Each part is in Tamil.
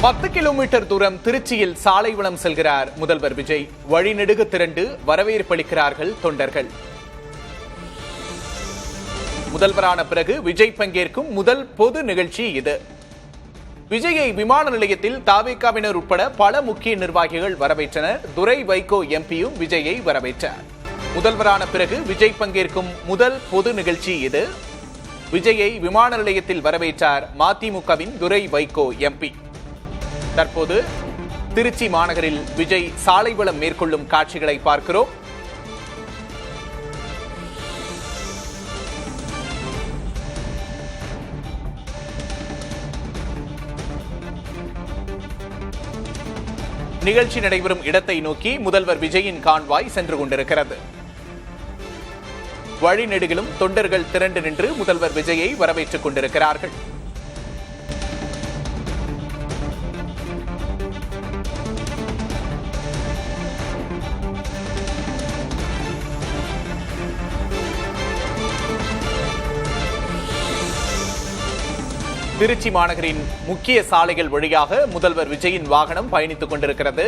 10 கிலோமீட்டர் தூரம் திருச்சியில் சாலை வலம் செல்கிறார் முதல்வர் விஜய். வழிநெடுக திரண்டு வரவேற்பளிக்கிறார்கள் தொண்டர்கள். முதல்வரான பிறகு விஜய் பங்கேற்கும் முதல் பொது நிகழ்ச்சி இது. விஜயை விமான நிலையத்தில் தாவேகாவினர் உட்பட பல முக்கிய நிர்வாகிகள் வரவேற்றனர். துரை வைகோ எம்பியும் விஜயை வரவேற்றார். முதல்வரான பிறகு விஜய் பங்கேற்கும் முதல் பொது நிகழ்ச்சி இது. விஜயை விமான நிலையத்தில் வரவேற்றார் மதிமுகவின் துரை வைகோ எம்பி. தற்போது திருச்சி மாநகரில் விஜய் சாலை வலம் மேற்கொள்ளும் காட்சிகளை பார்க்கிறோம். நிகழ்ச்சி நடைபெறும் இடத்தை நோக்கி முதல்வர் விஜயின் கான்வாய் சென்று கொண்டிருக்கிறது. வழிநெடுகிலும் தொண்டர்கள் திரண்டு நின்று முதல்வர் விஜயை வரவேற்றுக் கொண்டிருக்கிறார்கள். திருச்சி மாநகரின் முக்கிய சாலைகள் வழியாக முதல்வர் விஜயின் வாகனம் பயணித்துக் கொண்டிருக்கிறது.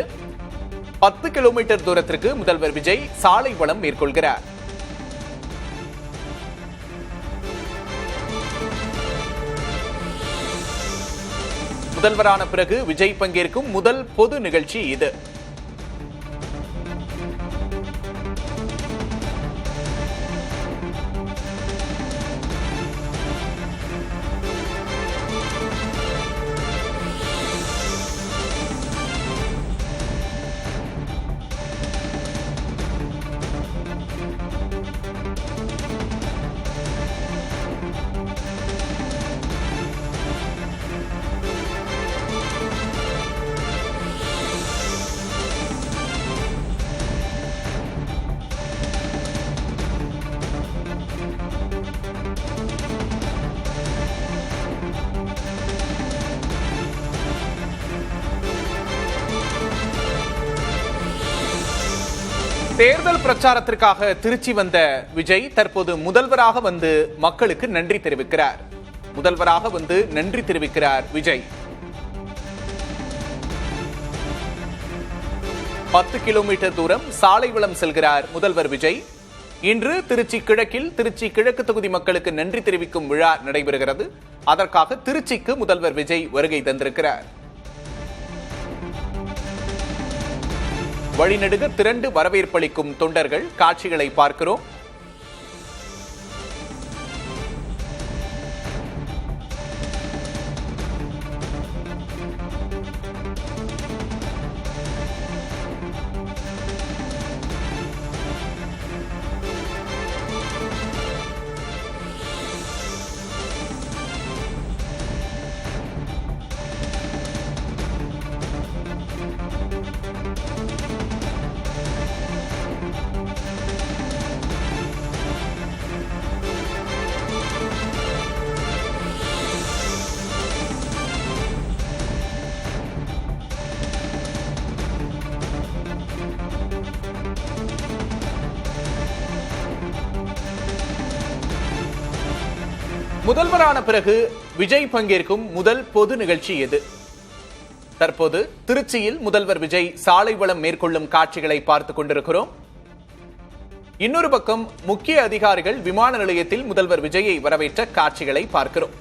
10 கிலோமீட்டர் தூரத்திற்கு முதல்வர் விஜய் சாலை வலம் மேற்கொள்கிறார். முதல்வரான பிறகு விஜய் பங்கேற்கும் முதல் பொது நிகழ்ச்சி இது. தேர்தல் பிரச்சாரத்திற்காக திருச்சி வந்த விஜய் தற்போது முதல்வராக வந்து மக்களுக்கு நன்றி தெரிவிக்கிறார். முதல்வராக வந்து நன்றி தெரிவிக்கிறார் விஜய். 10 கிலோமீட்டர் தூரம் சாலை வலம் செல்கிறார் முதல்வர் விஜய். இன்று திருச்சி கிழக்கில் திருச்சி கிழக்கு தொகுதி மக்களுக்கு நன்றி தெரிவிக்கும் விழா நடைபெறுகிறது. அதற்காக திருச்சிக்கு முதல்வர் விஜய் வருகை தந்திருக்கிறார். வழிநெடுக திரண்டு வரவேற்பளிக்கும் தொண்டர்கள் காட்சிகளை பார்க்கிறோம். முதல்வரான பிறகு விஜய் பங்கேற்கும் முதல் பொது நிகழ்ச்சி எது? தற்போது திருச்சியில் முதல்வர் விஜய் சாலை வலம் மேற்கொள்ளும் காட்சிகளை பார்த்துக் கொண்டிருக்கிறோம். இன்னொரு பக்கம் முக்கிய அதிகாரிகள் விமான நிலையத்தில் முதல்வர் விஜயை வரவேற்ற காட்சிகளை பார்க்கிறோம்.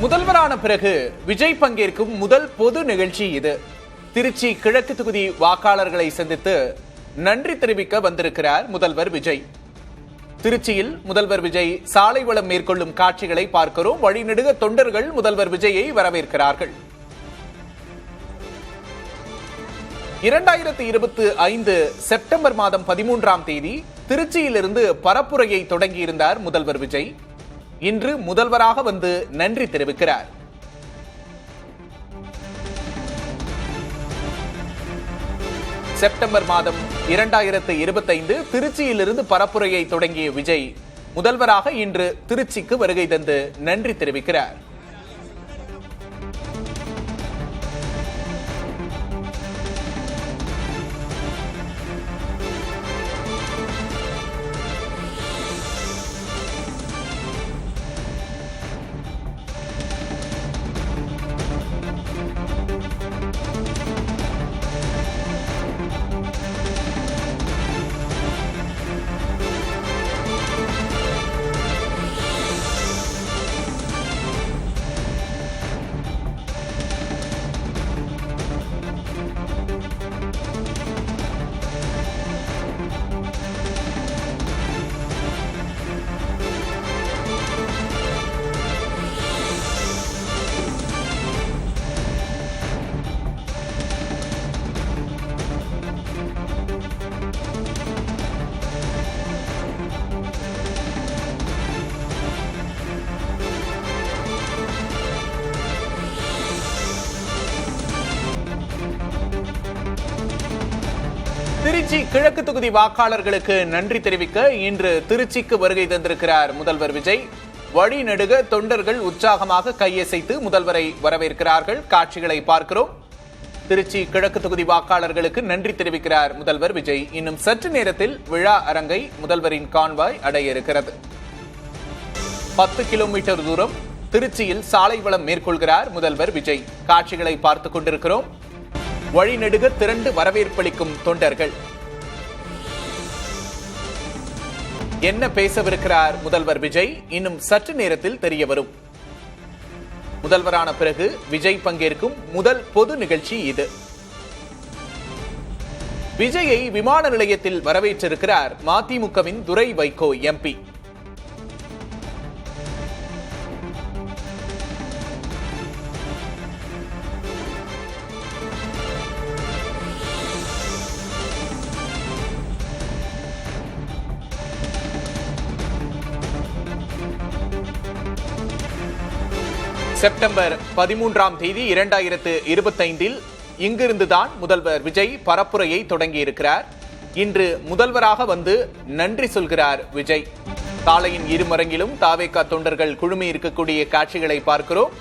முதல்வரான பிறகு விஜய் பங்கேற்கும் முதல் பொது நிகழ்ச்சி இது. திருச்சி கிழக்கு தொகுதி வாக்காளர்களை சந்தித்து நன்றி தெரிவிக்க வந்திருக்கிறார் முதல்வர் விஜய். திருச்சியில் முதல்வர் விஜய் சாலை வளம் மேற்கொள்ளும் காட்சிகளை பார்க்கிறோம். வழிநெடுக தொண்டர்கள் முதல்வர் விஜயை வரவேற்கிறார்கள். 2025 செப்டம்பர் மாதம் 13ஆம் தேதி திருச்சியிலிருந்து பரப்புரையை தொடங்கியிருந்தார் முதல்வர் விஜய். இன்று முதல்வராக வந்து நன்றி தெரிவிக்கிறார். செப்டம்பர் மாதம் 2025 திருச்சியிலிருந்து பரப்புரையை தொடங்கிய விஜய் முதல்வராக இன்று திருச்சிக்கு வருகை தந்து நன்றி தெரிவிக்கிறார். திருச்சி கிழக்கு தொகுதி வாக்காளர்களுக்கு நன்றி தெரிவிக்க இன்று திருச்சிக்கு வருகை தந்திருக்கிறார் முதல்வர் விஜய். வழிநெடுக தொண்டர்கள் உற்சாகமாக கையசைத்து முதல்வரை வரவேற்கிறார்கள். காட்சிகளை பார்க்கிறோம். திருச்சி கிழக்கு தொகுதி வாக்காளர்களுக்கு நன்றி தெரிவிக்கிறார் முதல்வர் விஜய். இன்னும் சற்று நேரத்தில் விழா அரங்கை முதல்வரின் கான்வாய் அடைய இருக்கிறது. 10 கிலோமீட்டர் தூரம் திருச்சியில் சாலை வளம் மேற்கொள்கிறார் முதல்வர் விஜய். காட்சிகளை பார்த்துக் கொண்டிருக்கிறோம். வழிநெடுக திரண்டு வரவேற்பளிக்கும் தொண்டர்கள். என்ன பேசவிருக்கிறார் முதல்வர் விஜய் இன்னும் சற்று நேரத்தில் தெரிய வரும். முதல்வரான பிறகு விஜய் பங்கேற்கும் முதல் பொது நிகழ்ச்சி இது. விஜயை விமான நிலையத்தில் வரவேற்றிருக்கிறார் மதிமுகவின் துரை வைகோ எம்பி. செப்டம்பர் 13ஆம் தேதி 2025 இங்கிருந்துதான் முதல்வர் விஜய் பரப்புரையை தொடங்கியிருக்கிறார். இன்று முதல்வராக வந்து நன்றி சொல்கிறார் விஜய். சாலையின் இருமரங்கிலும் தாவேகா தொண்டர்கள் குழுமி இருக்கக்கூடிய காட்சிகளை பார்க்கிறோம்.